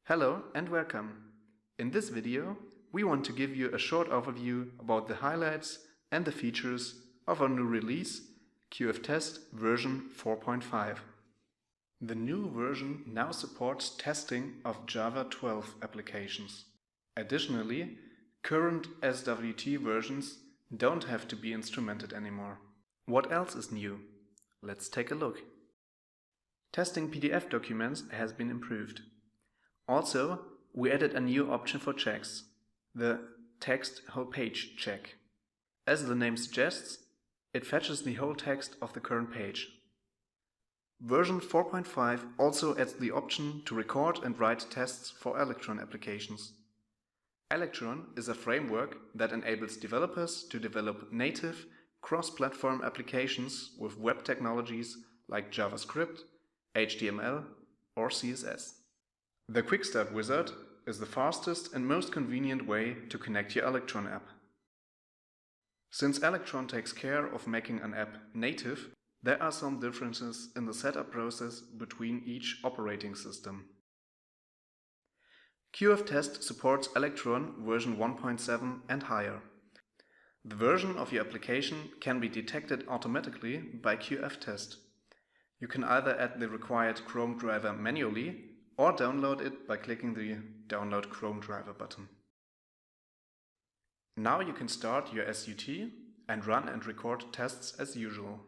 Hello and welcome. In this video, we want to give you a short overview about the highlights and the features of our new release, QFTest version 4.5. The new version now supports testing of Java 12 applications. Additionally, current SWT versions don't have to be instrumented anymore. What else is new? Let's take a look. Testing PDF documents has been improved. Also, we added a new option for checks, the text whole page check. As the name suggests, it fetches the whole text of the current page. Version 4.5 also adds the option to record and write tests for Electron applications. Electron is a framework that enables developers to develop native, cross-platform applications with web technologies like JavaScript, HTML, or CSS. The Quick Start wizard is the fastest and most convenient way to connect your Electron app. Since Electron takes care of making an app native, there are some differences in the setup process between each operating system. QFTest supports Electron version 1.7 and higher. The version of your application can be detected automatically by QFTest. You can either add the required Chrome driver manually or download it by clicking the Download Chrome driver button. Now you can start your SUT and run and record tests as usual.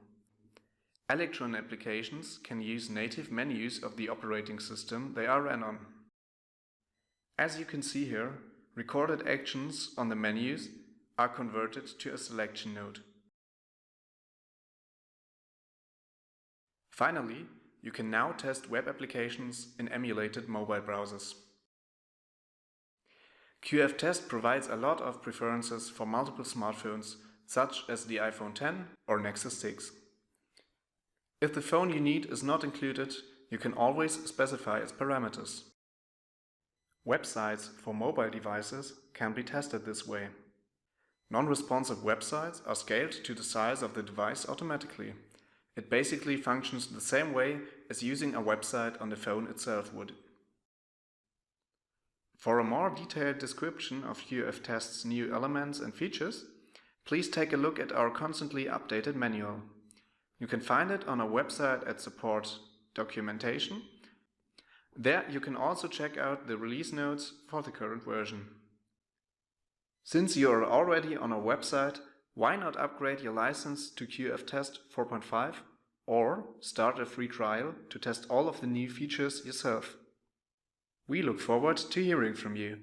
Electron applications can use native menus of the operating system they are ran on. As you can see here, recorded actions on the menus are converted to a selection node. Finally, you can now test web applications in emulated mobile browsers. QFTest provides a lot of preferences for multiple smartphones, such as the iPhone X or Nexus 6. If the phone you need is not included, you can always specify its parameters. Websites for mobile devices can be tested this way. Non-responsive websites are scaled to the size of the device automatically. It basically functions the same way as using a website on the phone itself would. For a more detailed description of QFTest's new elements and features, please take a look at our constantly updated manual. You can find it on our website at Support Documentation. There you can also check out the release notes for the current version. Since you are already on our website, why not upgrade your license to QFTest 4.5 or start a free trial to test all of the new features yourself? We look forward to hearing from you.